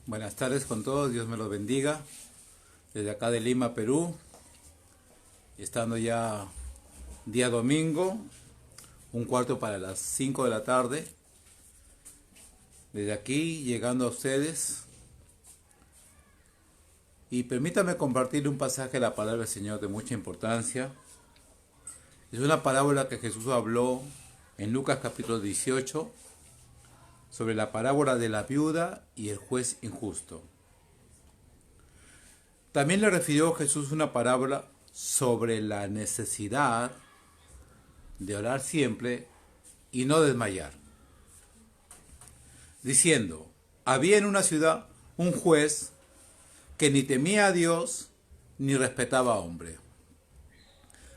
Buenas tardes con todos, Dios me los bendiga. Desde acá de Lima, Perú, estando ya día domingo, un cuarto para las 5 de la tarde. Desde aquí, llegando a ustedes. Y permítame compartir un pasaje de la palabra del Señor de mucha importancia. Es una parábola que Jesús habló en Lucas capítulo 18 sobre la parábola de la viuda y el juez injusto. También le refirió Jesús una parábola sobre la necesidad de orar siempre y no desmayar, diciendo: había en una ciudad un juez que ni temía a Dios ni respetaba a hombre.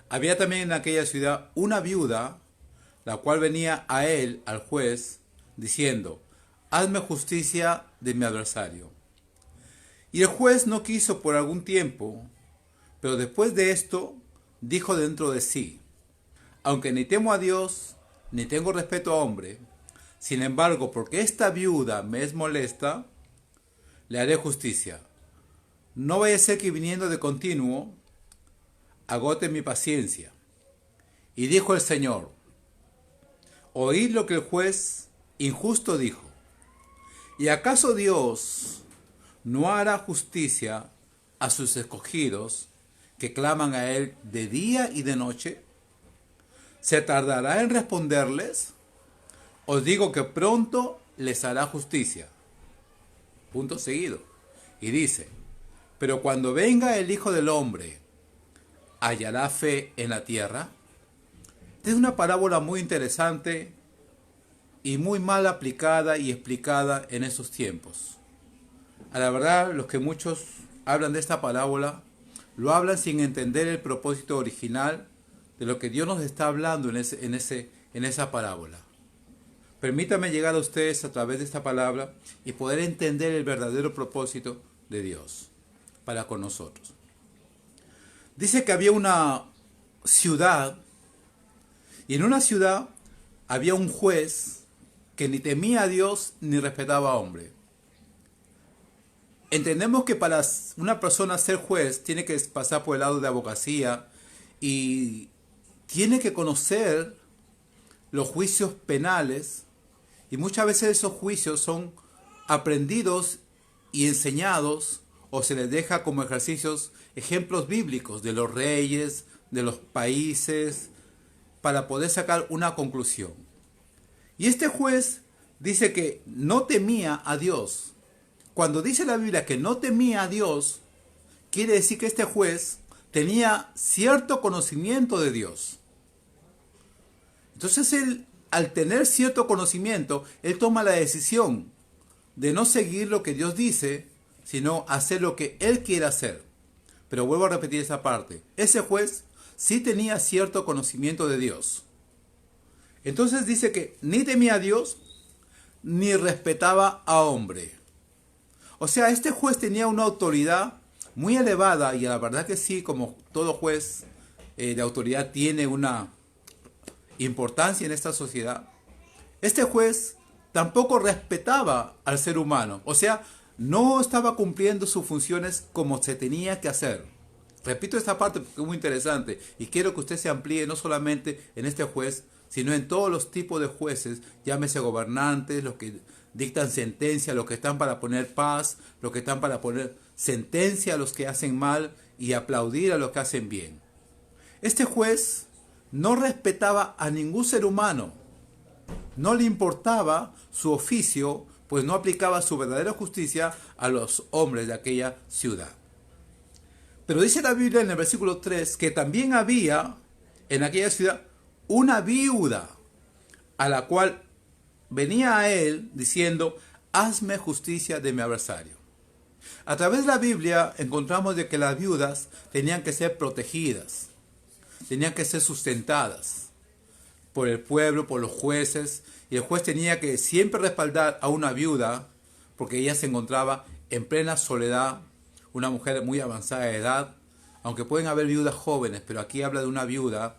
Había también en aquella ciudad una viuda, la cual venía a él, al juez, diciendo: hazme justicia de mi adversario. Y el juez no quiso por algún tiempo, pero después de esto dijo dentro de sí: aunque ni temo a Dios, ni tengo respeto a hombre, sin embargo, porque esta viuda me es molesta, le haré justicia. No vaya a ser que viniendo de continuo, agote mi paciencia. Y dijo el Señor: oíd lo que el juez injusto dijo. ¿Y acaso Dios no hará justicia a sus escogidos que claman a Él de día y de noche? ¿Se tardará en responderles? Os digo que pronto les hará justicia. Punto seguido. Y dice: pero cuando venga el Hijo del Hombre, ¿hallará fe en la tierra? Esta es una parábola muy interesante y muy mal aplicada y explicada en esos tiempos. A la verdad, los que muchos hablan de esta parábola, lo hablan sin entender el propósito original de lo que Dios nos está hablando en esa parábola. Permítame llegar a ustedes a través de esta palabra y poder entender el verdadero propósito de Dios para con nosotros. Dice que había una ciudad, y en una ciudad había un juez que ni temía a Dios ni respetaba a hombre. Entendemos que para una persona ser juez tiene que pasar por el lado de abogacía y tiene que conocer los juicios penales, y muchas veces esos juicios son aprendidos y enseñados, o se les deja como ejemplos bíblicos de los reyes, de los países, para poder sacar una conclusión. Y este juez dice que no temía a Dios. Cuando dice la Biblia que no temía a Dios, quiere decir que este juez tenía cierto conocimiento de Dios. Entonces él, al tener cierto conocimiento, él toma la decisión de no seguir lo que Dios dice, sino hacer lo que él quiere hacer. Pero vuelvo a repetir esa parte. Ese juez sí tenía cierto conocimiento de Dios. Entonces dice que ni temía a Dios, ni respetaba a hombre. O sea, este juez tenía una autoridad muy elevada, y la verdad que sí, como todo juez de autoridad tiene una importancia en esta sociedad. Este juez tampoco respetaba al ser humano, o sea, no estaba cumpliendo sus funciones como se tenía que hacer. Repito esta parte porque es muy interesante y quiero que usted se amplíe no solamente en este juez, sino en todos los tipos de jueces, llámese gobernantes, los que dictan sentencia, los que están para poner paz, los que están para poner sentencia a los que hacen mal y aplaudir a los que hacen bien. Este juez no respetaba a ningún ser humano, no le importaba su oficio, pues no aplicaba su verdadera justicia a los hombres de aquella ciudad. Pero dice la Biblia en el versículo 3 que también había en aquella ciudad una viuda, a la cual venía a él diciendo: hazme justicia de mi adversario. A través de la Biblia encontramos de que las viudas tenían que ser protegidas, tenían que ser sustentadas por el pueblo, por los jueces, y el juez tenía que siempre respaldar a una viuda porque ella se encontraba en plena soledad, una mujer muy avanzada de edad, aunque pueden haber viudas jóvenes, pero aquí habla de una viuda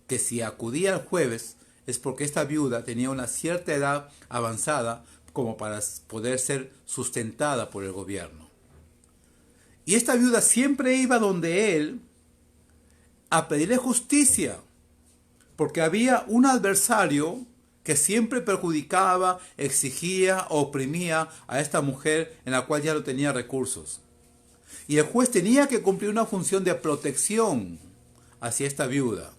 que si acudía al juez es porque esta viuda tenía una cierta edad avanzada, como para poder ser sustentada por el gobierno. Y esta viuda siempre iba donde él a pedirle justicia, porque había un adversario que siempre perjudicaba, exigía, oprimía a esta mujer en la cual ya no tenía recursos. Y el juez tenía que cumplir una función de protección hacia esta viuda.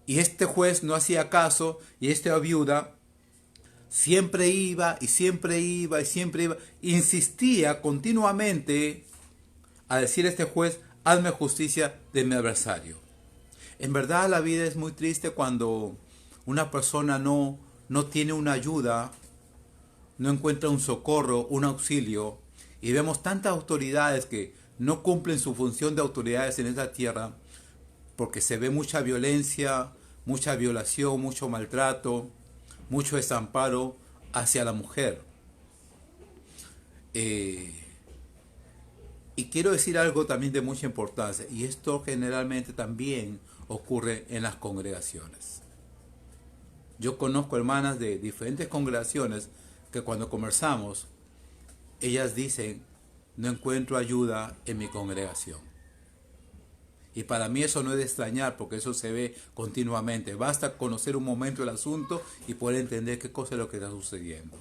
Y este juez no hacía caso, y esta viuda siempre iba y siempre iba y siempre iba. Insistía continuamente a decir a este juez: hazme justicia de mi adversario. En verdad la vida es muy triste cuando una persona no tiene una ayuda, no encuentra un socorro, un auxilio, y vemos tantas autoridades que no cumplen su función de autoridades en esta tierra, porque se ve mucha violencia, mucha violación, mucho maltrato, mucho desamparo hacia la mujer. Y quiero decir algo también de mucha importancia, y esto generalmente también ocurre en las congregaciones. Yo conozco hermanas de diferentes congregaciones que cuando conversamos, ellas dicen: no encuentro ayuda en mi congregación. Y para mí eso no es de extrañar, porque eso se ve continuamente. Basta conocer un momento el asunto y poder entender qué cosa es lo que está sucediendo.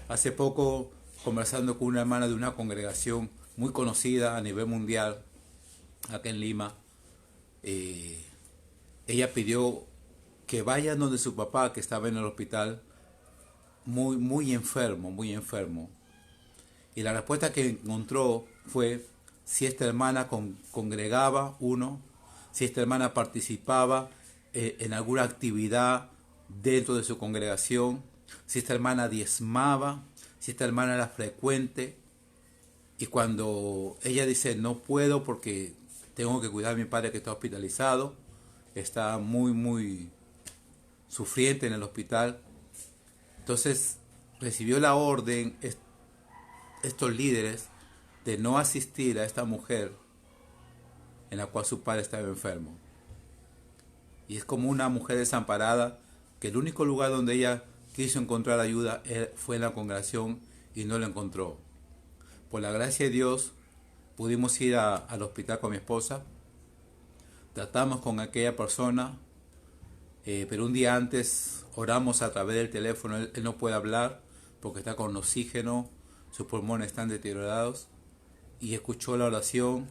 Hace poco, conversando con una hermana de una congregación muy conocida a nivel mundial, acá en Lima, ella pidió que vayan donde su papá, que estaba en el hospital, muy enfermo, muy enfermo. Y la respuesta que encontró fue si esta hermana congregaba, si esta hermana participaba en alguna actividad dentro de su congregación, si esta hermana diezmaba, si esta hermana era frecuente. Y cuando ella dice: no puedo porque tengo que cuidar a mi padre que está hospitalizado, está muy sufriente en el hospital. Entonces recibió la orden estos líderes de no asistir a esta mujer en la cual su padre estaba enfermo. Y es como una mujer desamparada, que el único lugar donde ella quiso encontrar ayuda fue en la congregación y no la encontró. Por la gracia de Dios pudimos ir al hospital con mi esposa, tratamos con aquella persona, pero un día antes oramos a través del teléfono. Él no puede hablar porque está con oxígeno, sus pulmones están deteriorados, y escuchó la oración.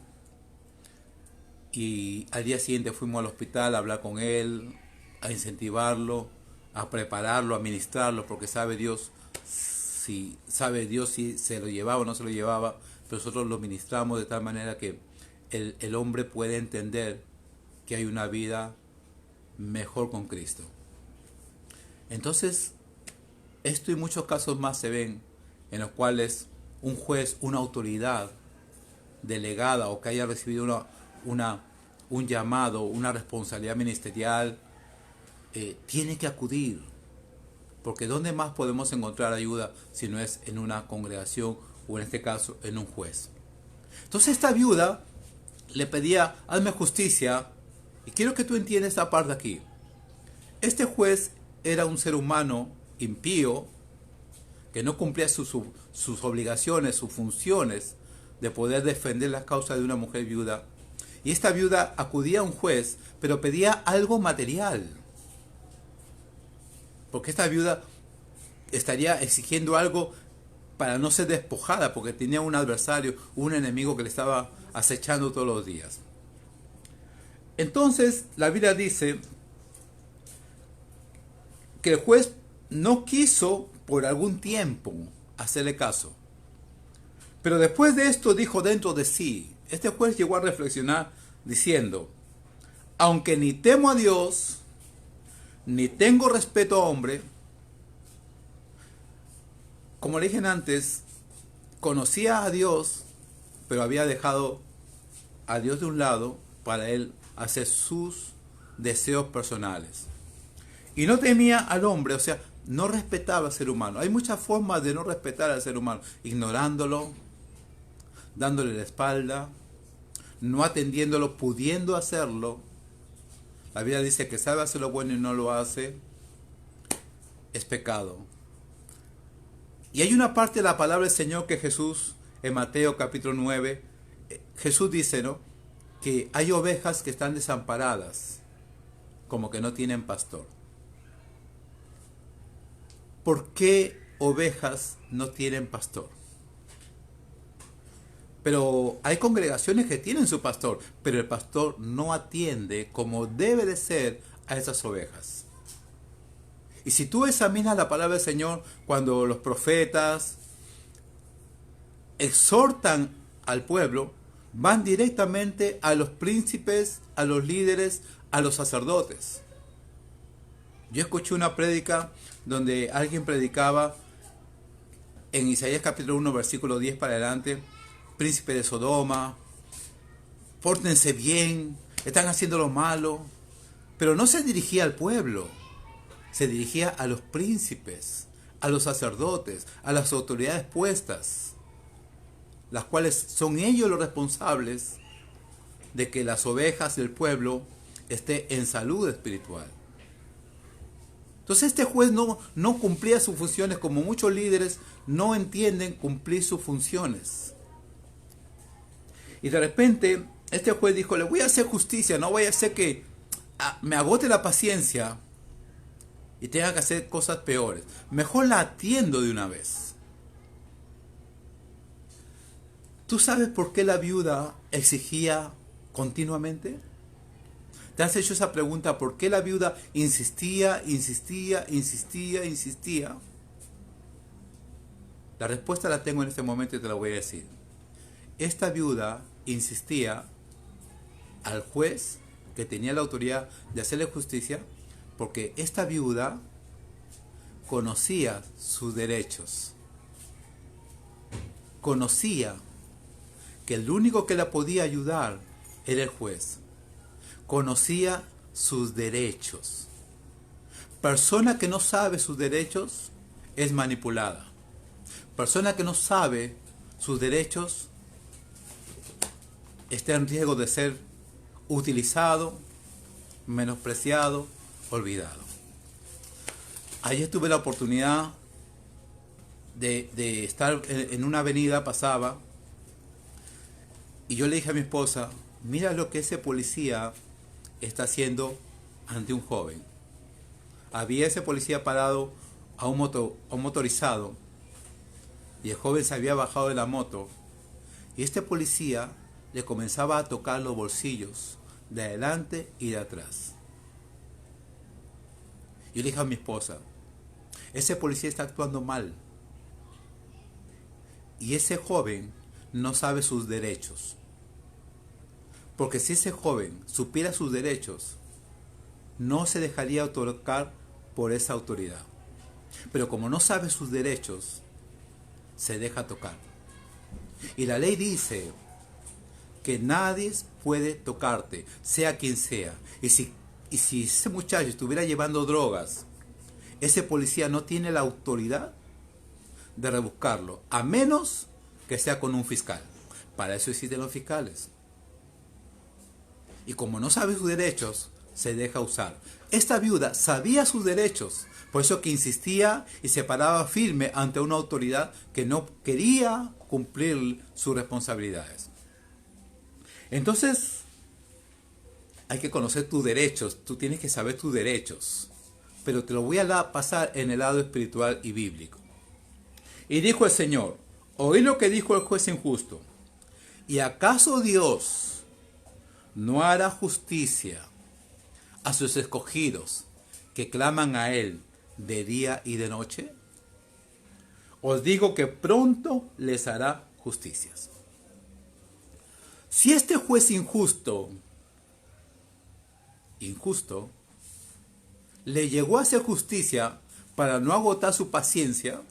Y al día siguiente fuimos al hospital a hablar con él, a incentivarlo, a prepararlo, a ministrarlo, porque sabe Dios si se lo llevaba o no se lo llevaba, pero nosotros lo ministramos de tal manera que el hombre puede entender que hay una vida mejor con Cristo. Entonces, esto y muchos casos más se ven en los cuales un juez, una autoridad delegada o que haya recibido un llamado, una responsabilidad ministerial, tiene que acudir. Porque ¿dónde más podemos encontrar ayuda si no es en una congregación o en este caso en un juez? Entonces esta viuda le pedía: hazme justicia. Y quiero que tú entiendas esta parte aquí. Este juez era un ser humano impío que no cumplía sus obligaciones, sus funciones de poder defender la causa de una mujer viuda. Y esta viuda acudía a un juez, pero pedía algo material. Porque esta viuda estaría exigiendo algo para no ser despojada, porque tenía un adversario, un enemigo que le estaba acechando todos los días. Entonces, la Biblia dice que el juez no quiso por algún tiempo hacerle caso. Pero después de esto dijo dentro de sí, este juez llegó a reflexionar diciendo: aunque ni temo a Dios, ni tengo respeto a hombre, como le dije antes, conocía a Dios, pero había dejado a Dios de un lado para él hacer sus deseos personales. Y no temía al hombre, o sea, no respetaba al ser humano. Hay muchas formas de no respetar al ser humano: ignorándolo, dándole la espalda, no atendiéndolo, pudiendo hacerlo. La Biblia dice que sabe hacer lo bueno y no lo hace, es pecado. Y hay una parte de la palabra del Señor que Jesús, en Mateo capítulo 9, Jesús dice, ¿no?, que hay ovejas que están desamparadas, como que no tienen pastor. ¿Por qué ovejas no tienen pastor? Pero hay congregaciones que tienen su pastor, pero el pastor no atiende como debe de ser a esas ovejas. Y si tú examinas la palabra del Señor, cuando los profetas exhortan al pueblo, van directamente a los príncipes, a los líderes, a los sacerdotes. Yo escuché una prédica donde alguien predicaba en Isaías capítulo 1, versículo 10 para adelante: príncipe de Sodoma, pórtense bien, están haciendo lo malo. Pero no se dirigía al pueblo, se dirigía a los príncipes, a los sacerdotes, a las autoridades puestas, las cuales son ellos los responsables de que las ovejas del pueblo estén en salud espiritual. Entonces este juez no cumplía sus funciones, como muchos líderes no entienden cumplir sus funciones. Y de repente este juez dijo: le voy a hacer justicia, no voy a hacer que me agote la paciencia y tenga que hacer cosas peores. Mejor la atiendo de una vez. ¿Tú sabes por qué la viuda exigía continuamente? ¿Te has hecho esa pregunta? ¿Por qué la viuda insistía? La respuesta la tengo en este momento y te la voy a decir. Esta viuda insistía al juez que tenía la autoridad de hacerle justicia, porque esta viuda conocía sus derechos. Conocía que el único que la podía ayudar era el juez. Conocía sus derechos. Persona que no sabe sus derechos es manipulada. Persona que no sabe sus derechos está en riesgo de ser utilizado, menospreciado, olvidado. Ayer tuve la oportunidad de estar en una avenida, pasaba, y yo le dije a mi esposa: mira lo que ese policía está haciendo ante un joven. Había ese policía parado a un motorizado, y el joven se había bajado de la moto, y este policía le comenzaba a tocar los bolsillos de adelante y de atrás. Yo le dije a mi esposa: ese policía está actuando mal, y ese joven no sabe sus derechos. Porque si ese joven supiera sus derechos, no se dejaría tocar por esa autoridad. Pero como no sabe sus derechos, se deja tocar. Y la ley dice que nadie puede tocarte, sea quien sea. Y si ese muchacho estuviera llevando drogas, ese policía no tiene la autoridad de rebuscarlo, a menos que sea con un fiscal. Para eso existen los fiscales. Y como no sabe sus derechos, se deja usar. Esta viuda sabía sus derechos, por eso que insistía y se paraba firme ante una autoridad que no quería cumplir sus responsabilidades. Entonces, hay que conocer tus derechos, tú tienes que saber tus derechos, pero te lo voy a pasar en el lado espiritual y bíblico. Y dijo el Señor: oí lo que dijo el juez injusto. ¿Y acaso Dios no hará justicia a sus escogidos que claman a Él de día y de noche? Os digo que pronto les hará justicias. Si este juez injusto le llegó a hacer justicia para no agotar su paciencia,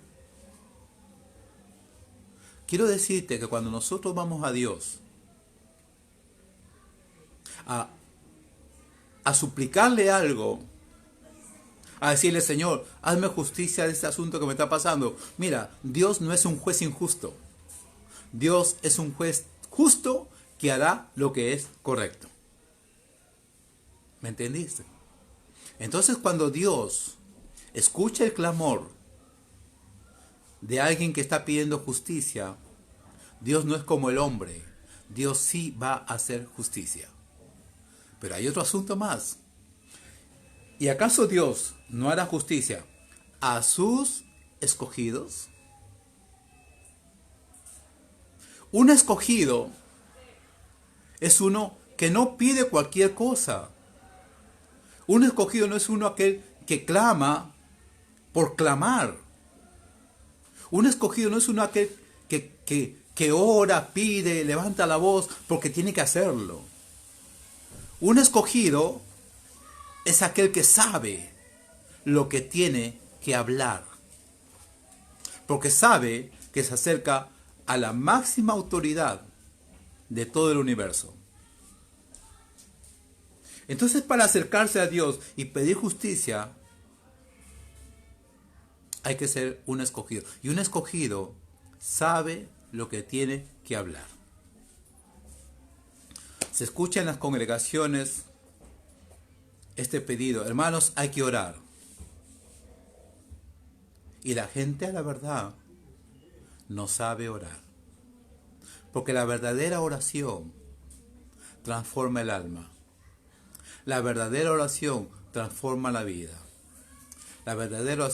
quiero decirte que cuando nosotros vamos a Dios a suplicarle algo, a decirle: Señor, hazme justicia de este asunto que me está pasando. Mira, Dios no es un juez injusto. Dios es un juez justo que hará lo que es correcto. ¿Me entendiste? Entonces, cuando Dios escucha el clamor de alguien que está pidiendo justicia, Dios no es como el hombre. Dios sí va a hacer justicia. Pero hay otro asunto más. ¿Y acaso Dios no hará justicia a sus escogidos? Un escogido es uno que no pide cualquier cosa. Un escogido no es uno aquel que clama por clamar. Un escogido no es uno aquel que ora, pide, levanta la voz porque tiene que hacerlo. Un escogido es aquel que sabe lo que tiene que hablar, porque sabe que se acerca a la máxima autoridad de todo el universo. Entonces, para acercarse a Dios y pedir justicia, hay que ser un escogido. Y un escogido sabe lo que tiene que hablar. Se escucha en las congregaciones este pedido: hermanos, hay que orar. Y la gente, a la verdad, no sabe orar. Porque la verdadera oración transforma el alma. La verdadera oración transforma la vida. La verdadera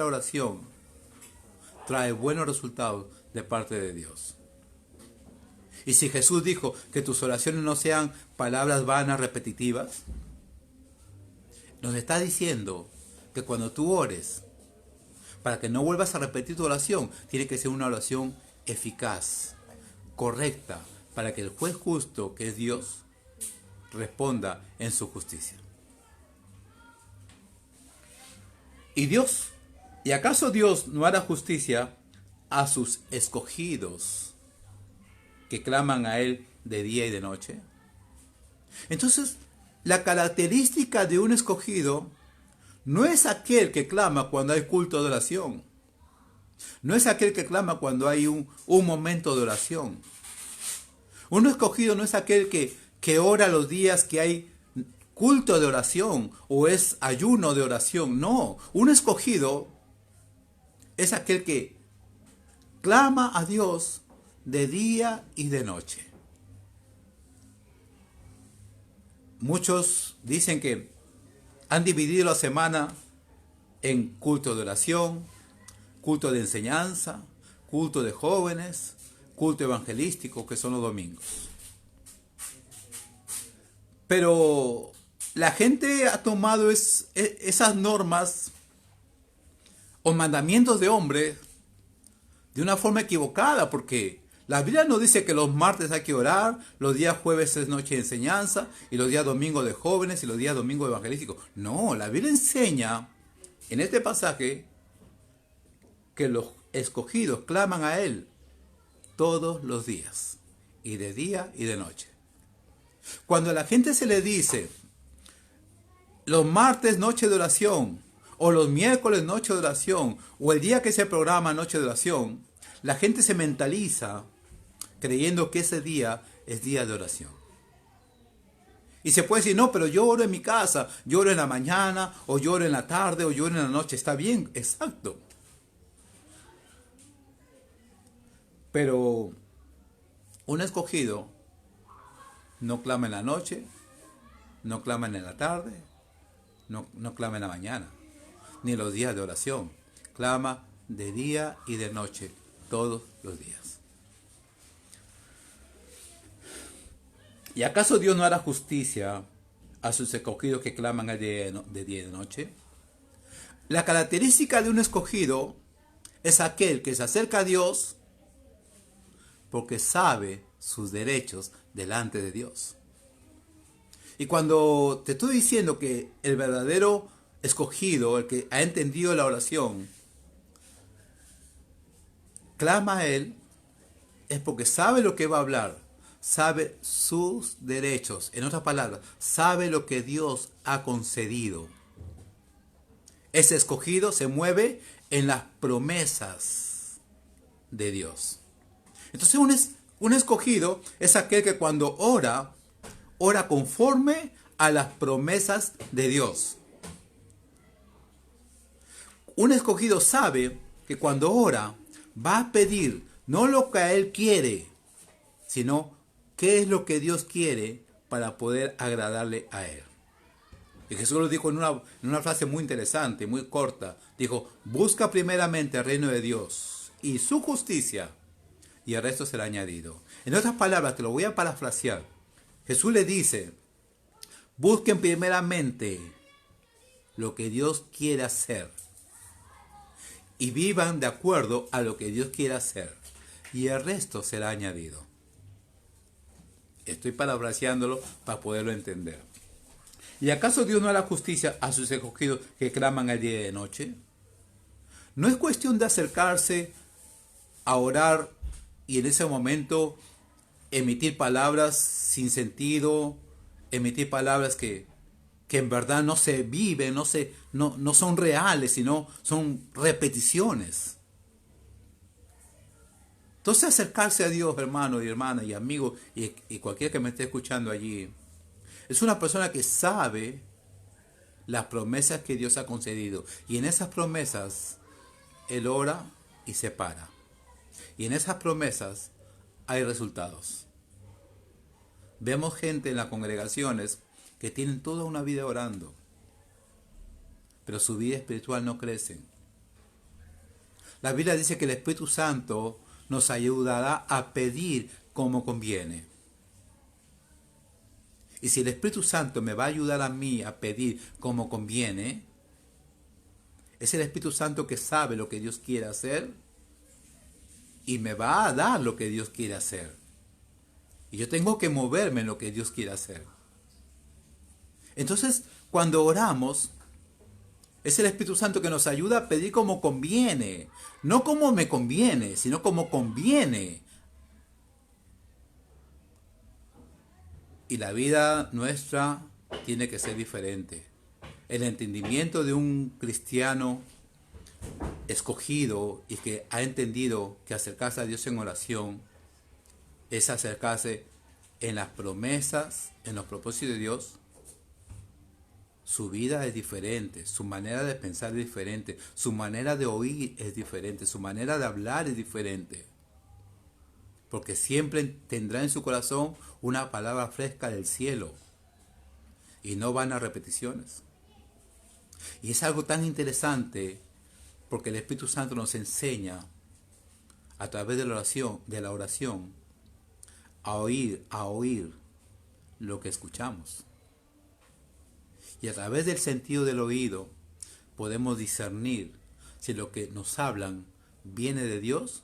oración trae buenos resultados de parte de Dios. Y si Jesús dijo que tus oraciones no sean palabras vanas, repetitivas, nos está diciendo que cuando tú ores, para que no vuelvas a repetir tu oración, tiene que ser una oración eficaz, correcta, para que el juez justo, que es Dios, responda en su justicia. ¿Y acaso Dios no hará justicia a sus escogidos que claman a Él de día y de noche? Entonces, la característica de un escogido no es aquel que clama cuando hay culto de oración. No es aquel que clama cuando hay un momento de oración. Un escogido no es aquel que ora los días que hay culto de oración o es ayuno de oración. No, un escogido es aquel que clama a Dios de día y de noche. Muchos dicen que han dividido la semana en culto de oración, culto de enseñanza, culto de jóvenes, culto evangelístico, que son los domingos. Pero la gente ha tomado esas normas o mandamientos de hombre de una forma equivocada, porque la Biblia no dice que los martes hay que orar, los días jueves es noche de enseñanza, y los días domingos de jóvenes y los días domingos evangelísticos. No, la Biblia enseña en este pasaje que los escogidos claman a Él todos los días, y de día y de noche. Cuando a la gente se le dice los martes noche de oración, o los miércoles noche de oración, o el día que se programa noche de oración, la gente se mentaliza creyendo que ese día es día de oración. Y se puede decir, no, pero yo oro en mi casa, yo oro en la mañana, o yo oro en la tarde, o yo oro en la noche. Está bien, exacto. Pero un escogido no clama en la noche, no clama en la tarde, no clama en la mañana, ni en los días de oración. Clama de día y de noche, todos los días. ¿Y acaso Dios no hará justicia a sus escogidos que claman de día y de noche? La característica de un escogido es aquel que se acerca a Dios porque sabe sus derechos delante de Dios. Y cuando te estoy diciendo que el verdadero escogido, el que ha entendido la oración, clama a Él, es porque sabe lo que va a hablar, sabe sus derechos. En otras palabras, sabe lo que Dios ha concedido. Ese escogido se mueve en las promesas de Dios. Entonces un escogido es aquel que cuando ora conforme a las promesas de Dios. Un escogido sabe que cuando ora va a pedir no lo que él quiere, sino qué es lo que Dios quiere para poder agradarle a él. Y Jesús lo dijo en una frase muy interesante, muy corta. Dijo, busca primeramente el reino de Dios y su justicia, y el resto será añadido. En otras palabras, te lo voy a parafrasear. Jesús le dice, busquen primeramente lo que Dios quiere hacer y vivan de acuerdo a lo que Dios quiere hacer, y el resto será añadido. Estoy parafraseándolo para poderlo entender. ¿Y acaso Dios no hará justicia a sus escogidos que claman al día y de noche? No es cuestión de acercarse a orar y en ese momento emitir palabras sin sentido, emitir palabras que en verdad no se viven, no son reales, sino son repeticiones. Entonces acercarse a Dios, hermano y hermana y amigo y cualquiera que me esté escuchando allí, es una persona que sabe las promesas que Dios ha concedido. Y en esas promesas, Él ora y se para. Y en esas promesas hay resultados. Vemos gente en las congregaciones que tienen toda una vida orando, pero su vida espiritual no crece. La Biblia dice que el Espíritu Santo nos ayudará a pedir como conviene. Y si el Espíritu Santo me va a ayudar a mí a pedir como conviene, es el Espíritu Santo que sabe lo que Dios quiere hacer y me va a dar lo que Dios quiere hacer. Y yo tengo que moverme en lo que Dios quiere hacer. Entonces, cuando oramos, es el Espíritu Santo que nos ayuda a pedir como conviene. No como me conviene, sino como conviene. Y la vida nuestra tiene que ser diferente. El entendimiento de un cristiano escogido y que ha entendido que acercarse a Dios en oración es acercarse en las promesas, en los propósitos de Dios. Su vida es diferente, su manera de pensar es diferente, su manera de oír es diferente, su manera de hablar es diferente. Porque siempre tendrá en su corazón una palabra fresca del cielo y no van a repeticiones. Y es algo tan interesante porque el Espíritu Santo nos enseña a través de la oración a oír lo que escuchamos. Y a través del sentido del oído podemos discernir si lo que nos hablan viene de Dios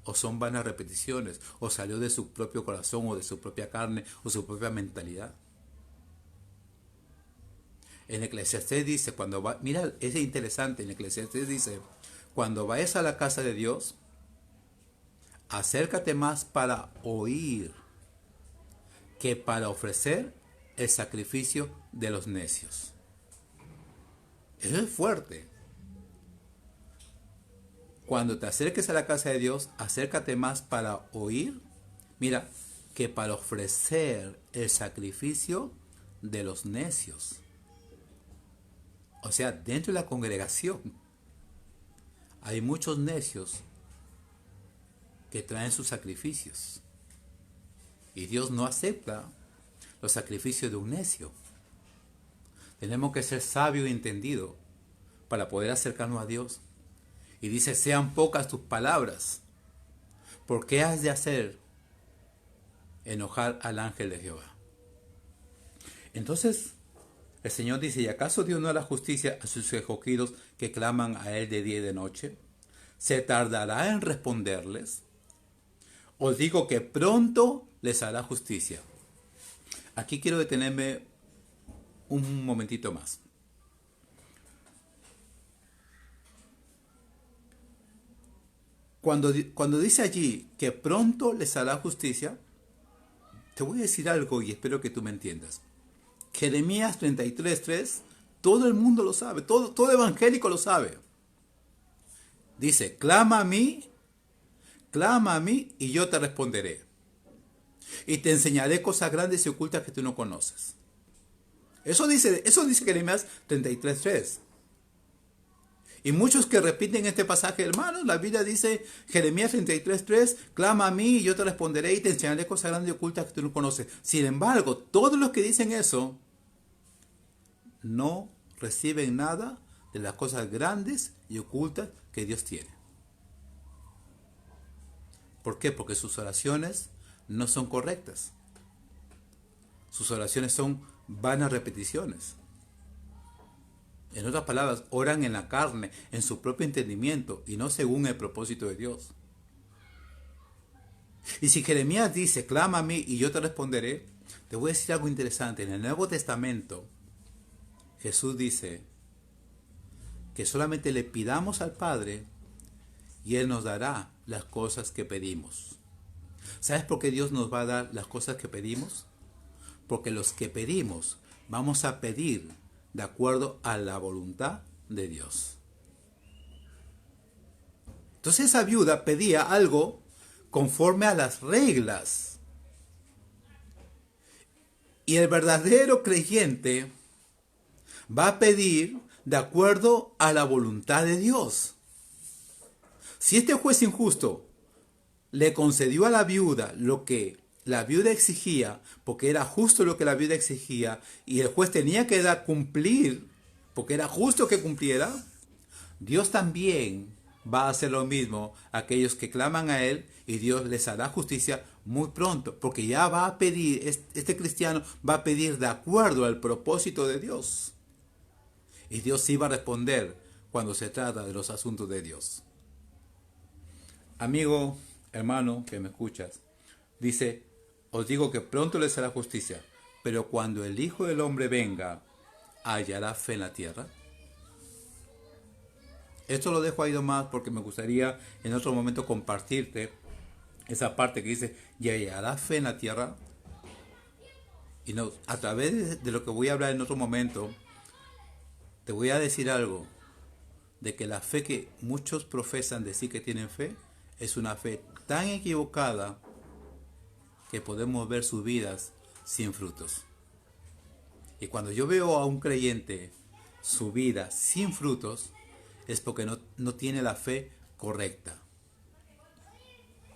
o son vanas repeticiones, o salió de su propio corazón, o de su propia carne, o su propia mentalidad. En Eclesiastés dice, mira, es interesante, en Eclesiastés dice, cuando vayas a la casa de Dios, acércate más para oír que para ofrecer el sacrificio de los necios. Eso es fuerte. Cuando te acerques a la casa de Dios, acércate más para oír, mira, que para ofrecer el sacrificio de los necios. O sea, dentro de la congregación hay muchos necios que traen sus sacrificios. Y Dios no acepta los sacrificios de un necio. Tenemos que ser sabios y entendidos para poder acercarnos a Dios. Y dice, sean pocas tus palabras, porque has de hacer enojar al ángel de Jehová. Entonces, el Señor dice, ¿y acaso Dios no hará justicia a sus escogidos que claman a Él de día y de noche? ¿Se tardará en responderles? Os digo que pronto les hará justicia. Aquí quiero detenerme un momentito más. Cuando dice allí que pronto les hará justicia, te voy a decir algo y espero que tú me entiendas. Jeremías 33:3, todo el mundo lo sabe, todo evangélico lo sabe. Dice, clama a mí y yo te responderé. Y te enseñaré cosas grandes y ocultas que tú no conoces. Eso dice Jeremías 33:3. Y muchos que repiten este pasaje, hermanos, la Biblia dice, Jeremías 33:3, clama a mí y yo te responderé y te enseñaré cosas grandes y ocultas que tú no conoces. Sin embargo, todos los que dicen eso no reciben nada de las cosas grandes y ocultas que Dios tiene. ¿Por qué? Porque sus oraciones no son correctas. Sus oraciones son vanas repeticiones. En otras palabras, oran en la carne, en su propio entendimiento y no según el propósito de Dios. Y si Jeremías dice, clama a mí y yo te responderé, te voy a decir algo interesante. En el Nuevo Testamento, Jesús dice que solamente le pidamos al Padre y Él nos dará las cosas que pedimos. ¿Sabes por qué Dios nos va a dar las cosas que pedimos? Porque los que pedimos vamos a pedir de acuerdo a la voluntad de Dios. Entonces esa viuda pedía algo conforme a las reglas. Y el verdadero creyente va a pedir de acuerdo a la voluntad de Dios. Si este juez injusto le concedió a la viuda lo que la viuda exigía, porque era justo lo que la viuda exigía, y el juez tenía que cumplir, porque era justo que cumpliera, Dios también va a hacer lo mismo a aquellos que claman a Él, y Dios les hará justicia muy pronto, porque ya va a pedir, este cristiano va a pedir de acuerdo al propósito de Dios. Y Dios sí va a responder cuando se trata de los asuntos de Dios. Amigo, hermano, que me escuchas, dice, os digo que pronto les hará justicia, pero cuando el Hijo del Hombre venga, ¿hallará fe en la tierra? Esto lo dejo ahí nomás porque me gustaría en otro momento compartirte esa parte que dice, ¿y hallará fe en la tierra? Y no, a través de lo que voy a hablar en otro momento, te voy a decir algo, de que la fe que muchos profesan decir que tienen fe, es una fe tan equivocada que podemos ver sus vidas sin frutos. Y cuando yo veo a un creyente su vida sin frutos, es porque no tiene la fe correcta.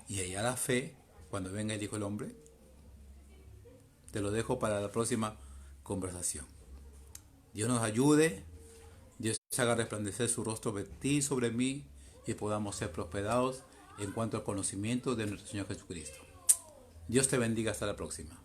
Y allá la fe, cuando venga el Hijo del Hombre, te lo dejo para la próxima conversación. Dios nos ayude, Dios haga resplandecer su rostro de ti sobre mí y podamos ser prosperados en cuanto al conocimiento de nuestro Señor Jesucristo. Dios te bendiga, hasta la próxima.